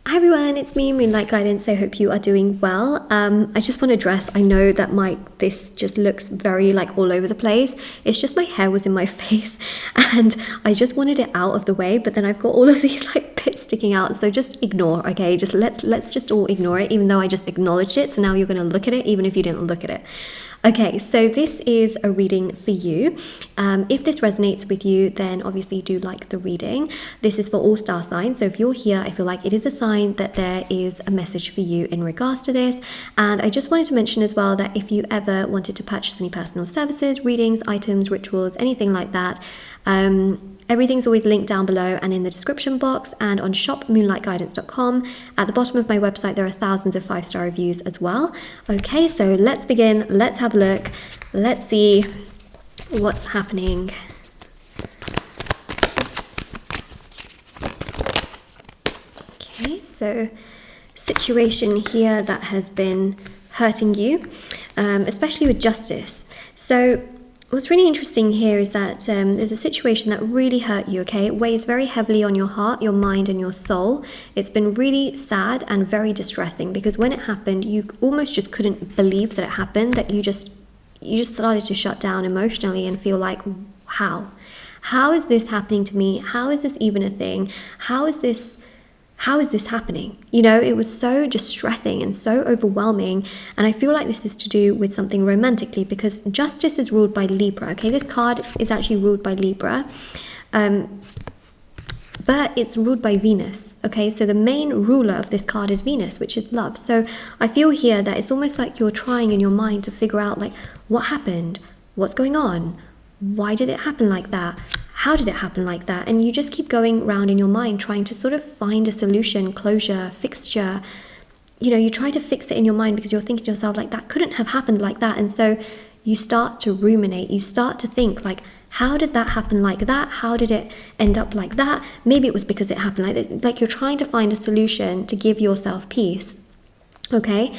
Hi everyone, it's me, Moonlight Guidance. I hope you are doing well. I just want to address, I know that this just looks very like all over the place. It's just my hair was in my face and I just wanted it out of the way, but then I've got all of these like bits sticking out. So just ignore, okay? Just let's just all ignore it, even though I just acknowledged it. So now you're going to look at it, even if you didn't look at it. Okay, so this is a reading for you. If this resonates with you, then obviously do like the reading. This is for all star signs. So if you're here, I feel like it is a sign that there is a message for you in regards to this. And I just wanted to mention as well that if you ever wanted to purchase any personal services, readings, items, rituals, anything like that, everything's always linked down below and in the description box and on shopmoonlightguidance.com. At the bottom of my website, there are thousands of 5-star reviews as well. Okay, so let's begin. Let's have a look. Let's see what's happening. Okay, so situation here that has been hurting you, especially with justice. So what's really interesting here is that there's a situation that really hurt you, okay? It weighs very heavily on your heart, your mind, and your soul. It's been really sad and very distressing because when it happened, you almost just couldn't believe that it happened, that you just started to shut down emotionally and feel like, how? How is this happening to me? How is this even a thing? How is this happening? You know, it was so distressing and so overwhelming. And I feel like this is to do with something romantically because justice is ruled by Libra. Okay, this card is actually ruled by Libra. But it's ruled by Venus. Okay, so the main ruler of this card is Venus, which is love. So I feel here that it's almost like you're trying in your mind to figure out like what happened, what's going on, why did it happen like that? How did it happen like that? And you just keep going around in your mind trying to sort of find a solution, closure, fixture. You know, you try to fix it in your mind because you're thinking to yourself like that couldn't have happened like that. And so you start to ruminate, you start to think like, how did that happen like that? How did it end up like that? Maybe it was because it happened like this. Like you're trying to find a solution to give yourself peace. Okay,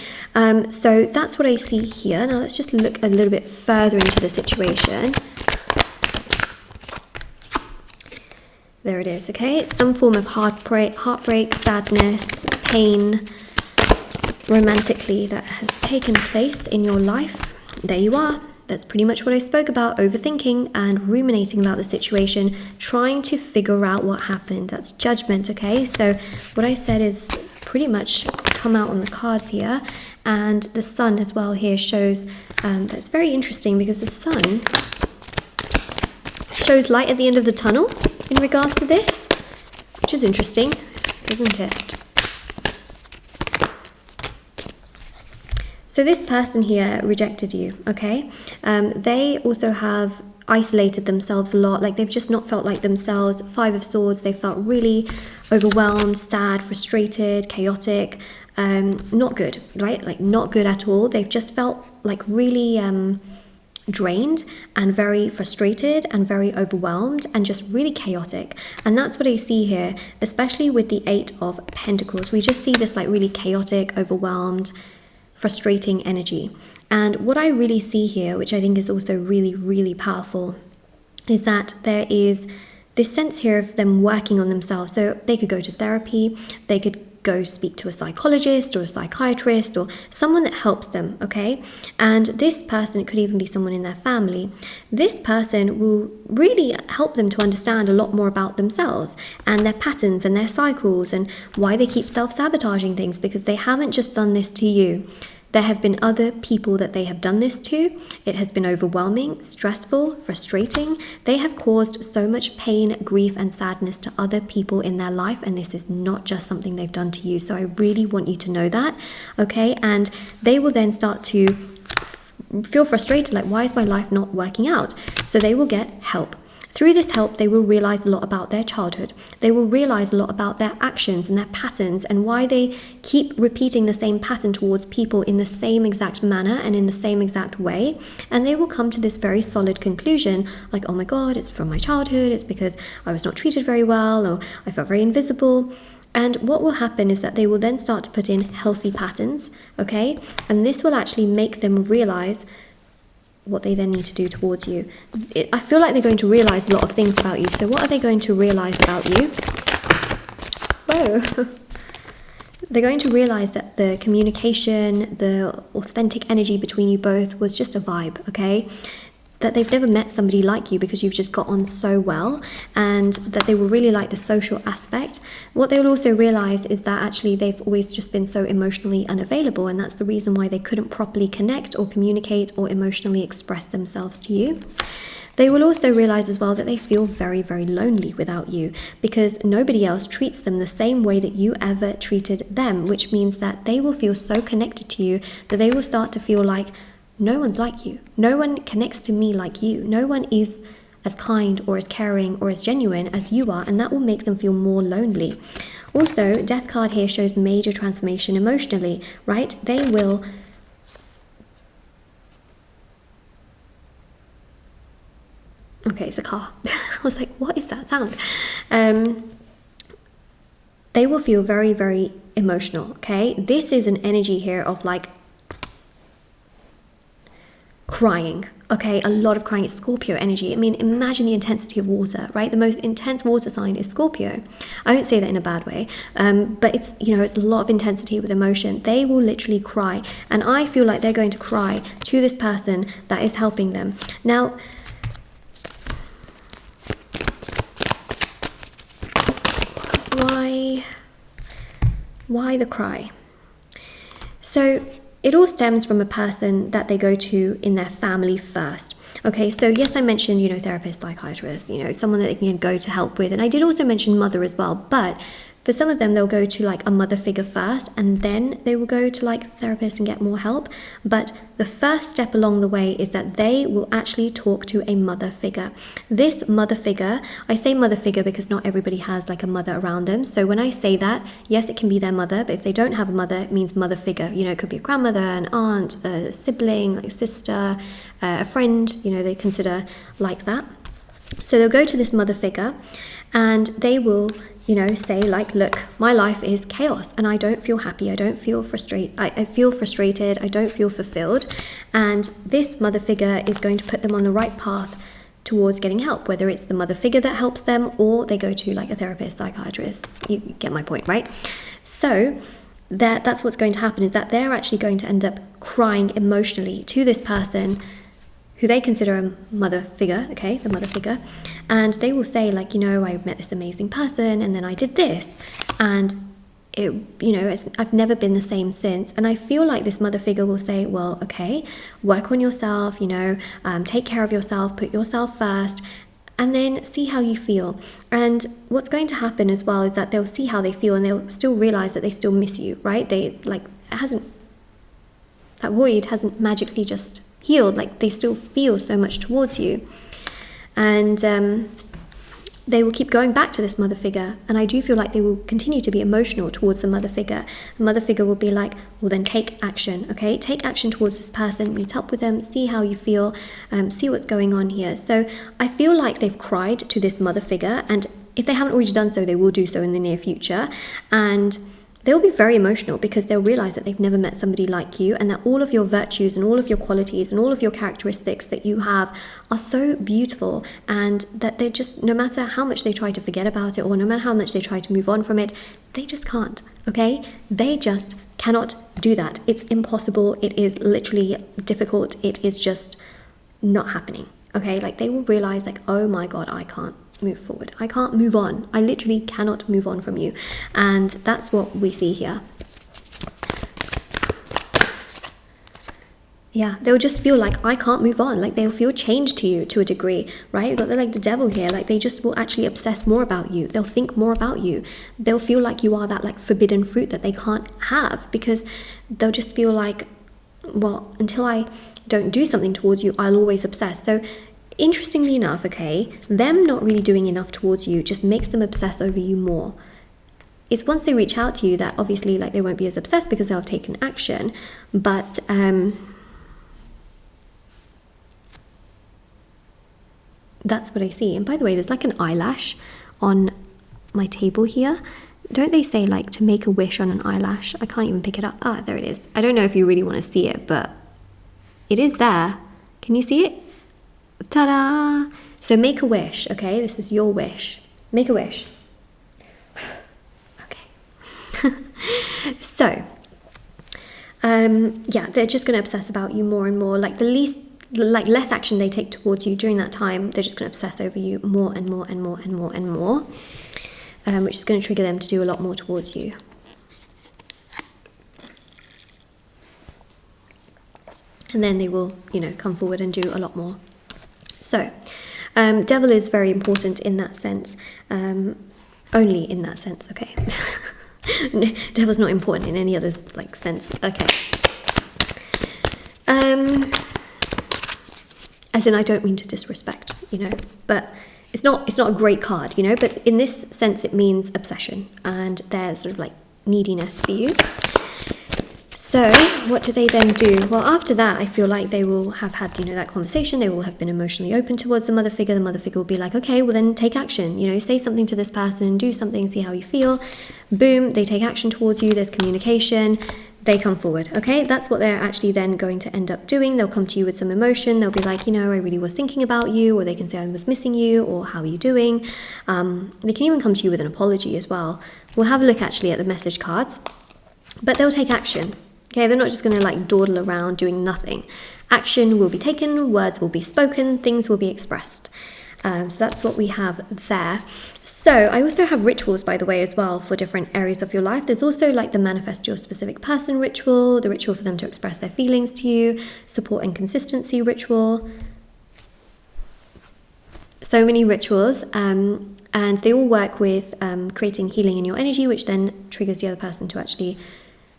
so that's what I see here. Now let's just look a little bit further into the situation. There it is, okay? It's some form of heartbreak, sadness, pain, romantically that has taken place in your life. There you are. That's pretty much what I spoke about, overthinking and ruminating about the situation, trying to figure out what happened. That's judgment, okay? So what I said is pretty much come out on the cards here. And the sun as well here shows, that's very interesting because the sun shows light at the end of the tunnel in regards to this, which is interesting, isn't it? So this person here rejected you, okay? They also have isolated themselves a lot, like they've just not felt like themselves. 5 of Swords, they felt really overwhelmed, sad, frustrated, chaotic, not good, right? Like not good at all. They've just felt like really drained and very frustrated and very overwhelmed and just really chaotic. And that's what I see here, especially with the 8 of Pentacles. We just see this like really chaotic, overwhelmed, frustrating energy. And what I really see here, which I think is also really, really powerful, is that there is this sense here of them working on themselves. So they could go to therapy, they could go speak to a psychologist or a psychiatrist or someone that helps them, okay? And this person, it could even be someone in their family, this person will really help them to understand a lot more about themselves and their patterns and their cycles and why they keep self-sabotaging things, because they haven't just done this to you. There have been other people that they have done this to. It has been overwhelming, stressful, frustrating. They have caused so much pain, grief, and sadness to other people in their life, and this is not just something they've done to you. So I really want you to know that, okay? And they will then start to feel frustrated, like, why is my life not working out? So they will get help. Through this help, they will realize a lot about their childhood. They will realize a lot about their actions and their patterns and why they keep repeating the same pattern towards people in the same exact manner and in the same exact way. And they will come to this very solid conclusion, like, oh my God, it's from my childhood. It's because I was not treated very well, or I felt very invisible. And what will happen is that they will then start to put in healthy patterns, okay? And this will actually make them realize what they then need to do towards you. I feel like they're going to realize a lot of things about you. So what are they going to realize about you? Whoa. they're going to realize that the communication, the authentic energy between you both was just a vibe, okay? That they've never met somebody like you because you've just got on so well, and that they will really like the social aspect. What they'll also realize is that actually they've always just been so emotionally unavailable, and that's the reason why they couldn't properly connect or communicate or emotionally express themselves to you. They will also realize as well that they feel very, very lonely without you, because nobody else treats them the same way that you ever treated them, which means that they will feel so connected to you that they will start to feel like, no one's like you. No one connects to me like you. No one is as kind or as caring or as genuine as you are, and that will make them feel more lonely. Also, Death card here shows major transformation emotionally, right? They will... Okay, it's a car. I was like, what is that sound? They will feel very, very emotional, okay? This is an energy here of like crying, okay? A lot of crying. It's Scorpio energy. I mean, imagine the intensity of water, right? The most intense water sign is Scorpio. I don't say that in a bad way, but it's, you know, it's a lot of intensity with emotion. They will literally cry, and I feel like they're going to cry to this person that is helping them. Now, why the cry? So it all stems from a person that they go to in their family first. Okay, so yes, I mentioned, you know, therapist, psychiatrist, you know, someone that they can go to help with. And I did also mention mother as well, but for some of them, they'll go to like a mother figure first, and then they will go to like a therapist and get more help. But the first step along the way is that they will actually talk to a mother figure. This mother figure, I say mother figure because not everybody has like a mother around them. So when I say that, yes, it can be their mother, but if they don't have a mother, it means mother figure. You know, it could be a grandmother, an aunt, a sibling, like a sister, a friend, you know, they consider like that. So they'll go to this mother figure, and they will, you know, say like, look, my life is chaos and I don't feel happy, I don't feel frustrated, I feel frustrated, I don't feel fulfilled. And this mother figure is going to put them on the right path towards getting help, whether it's the mother figure that helps them or they go to like a therapist, psychiatrist. You get my point, right? So that's what's going to happen, is that they're actually going to end up crying emotionally to this person who they consider a mother figure, okay, the mother figure, and they will say like, you know, I met this amazing person and then I did this, and it, you know, I've never been the same since. And I feel like this mother figure will say, well, okay, work on yourself, you know, take care of yourself, put yourself first, and then see how you feel. And what's going to happen as well is that they'll see how they feel, and they'll still realize that they still miss you, right? They like, that void hasn't magically just healed, like they still feel so much towards you, and they will keep going back to this mother figure. And I do feel like they will continue to be emotional towards the mother figure. The mother figure will be like, well, then take action, okay? Take action towards this person, meet up with them, see how you feel, see what's going on here. So I feel like they've cried to this mother figure, and if they haven't already done so, they will do so in the near future. And they'll be very emotional because they'll realize that they've never met somebody like you, and that all of your virtues and all of your qualities and all of your characteristics that you have are so beautiful, and that they're just, no matter how much they try to forget about it or no matter how much they try to move on from it, they just can't, okay? They just cannot do that. It's impossible. It is literally difficult. It is just not happening, okay? Like they will realize like, oh my God, I can't move forward. I can't move on. I literally cannot move on from you. And that's what we see here. Yeah, they'll just feel like, I can't move on. Like they'll feel changed to you to a degree, right? You've got like the devil here. Like they just will actually obsess more about you. They'll think more about you. They'll feel like you are that like forbidden fruit that they can't have, because they'll just feel like, well, until I don't do something towards you, I'll always obsess. So interestingly enough, okay, them not really doing enough towards you just makes them obsess over you more. It's once they reach out to you that obviously like they won't be as obsessed because they'll have taken action, but that's what I see. And by the way, there's like an eyelash on my table here. Don't they say like to make a wish on an eyelash? I can't even pick it up. Ah, there it is. I don't know if you really want to see it, but it is there. Can you see it? Ta-da! So make a wish, okay? This is your wish. Make a wish. Okay. So, yeah, they're just going to obsess about you more and more. Like less action they take towards you during that time, they're just going to obsess over you more and more and more and more and more, which is going to trigger them to do a lot more towards you. And then they will, come forward and do a lot more. So, devil is very important in that sense, only in that sense, okay? Devil's not important in any other sense, okay? As in, I don't mean to disrespect, but it's not a great card, but in this sense it means obsession, and there's sort of neediness for you. So what do they then do? Well, after that, I feel like they will have had, that conversation. They will have been emotionally open towards the mother figure. The mother figure will be like, okay, well then take action, say something to this person, do something, see how you feel. Boom, they take action towards you. There's communication. They come forward. Okay, that's what they're actually then going to end up doing. They'll come to you with some emotion. They'll be like, I really was thinking about you, or they can say I was missing you, or how are you doing? They can even come to you with an apology as well. We'll have a look actually at the message cards, but they'll take action. Okay, they're not just going to dawdle around doing nothing. Action will be taken, words will be spoken, things will be expressed. So that's what we have there. So I also have rituals, by the way, as well for different areas of your life. There's also the manifest your specific person ritual, the ritual for them to express their feelings to you, support and consistency ritual. So many rituals, and they all work with creating healing in your energy, which then triggers the other person to actually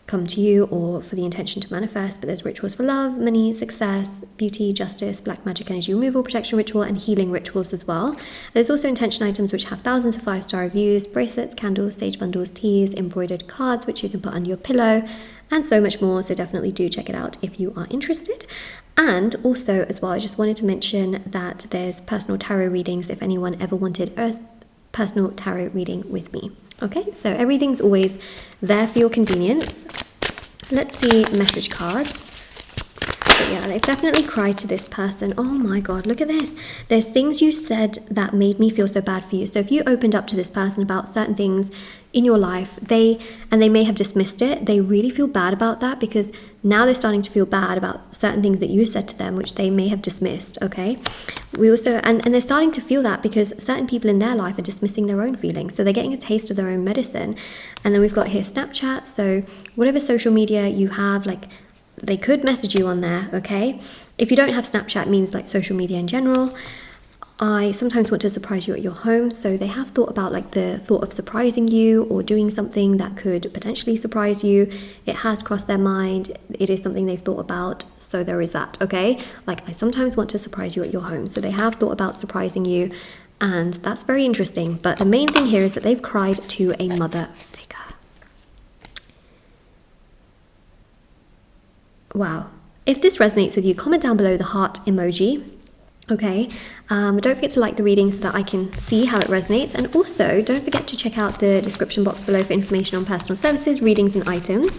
come to you, or for the intention to manifest. But there's rituals for love, money, success, beauty, justice, black magic energy removal, protection ritual, and healing rituals as well. There's also intention items which have thousands of 5-star reviews, bracelets, candles, sage bundles, teas, embroidered cards which you can put under your pillow, and so much more. So definitely do check it out if you are interested. And also as well, I just wanted to mention that there's personal tarot readings if anyone ever wanted a personal tarot reading with me. Okay, so everything's always there for your convenience. Let's see message cards. But yeah, they've definitely cried to this person. Oh my God, look at this. There's things you said that made me feel so bad for you. So if you opened up to this person about certain things in your life, they may have dismissed it. They really feel bad about that, because now they're starting to feel bad about certain things that you said to them, which they may have dismissed, okay? We also, and they're starting to feel that because certain people in their life are dismissing their own feelings. So they're getting a taste of their own medicine. And then we've got here Snapchat. So whatever social media you have, they could message you on there, okay? If you don't have Snapchat, it means social media in general. I sometimes want to surprise you at your home, so they have thought about the thought of surprising you or doing something that could potentially surprise you. It has crossed their mind. It is something they've thought about, so there is that, okay? I sometimes want to surprise you at your home, so they have thought about surprising you, and that's very interesting. But the main thing here is that they've cried to a mother figure. Wow. If this resonates with you, comment down below the heart emoji. Okay, don't forget to like the reading so that I can see how it resonates, and also don't forget to check out the description box below for information on personal services, readings and items.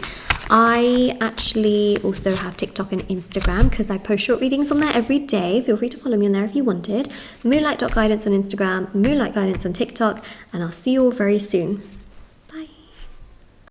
I actually also have TikTok and Instagram because I post short readings on there every day. Feel free to follow me on there if you wanted. Moonlight.guidance on Instagram, Moonlight Guidance on TikTok, and I'll see you all very soon.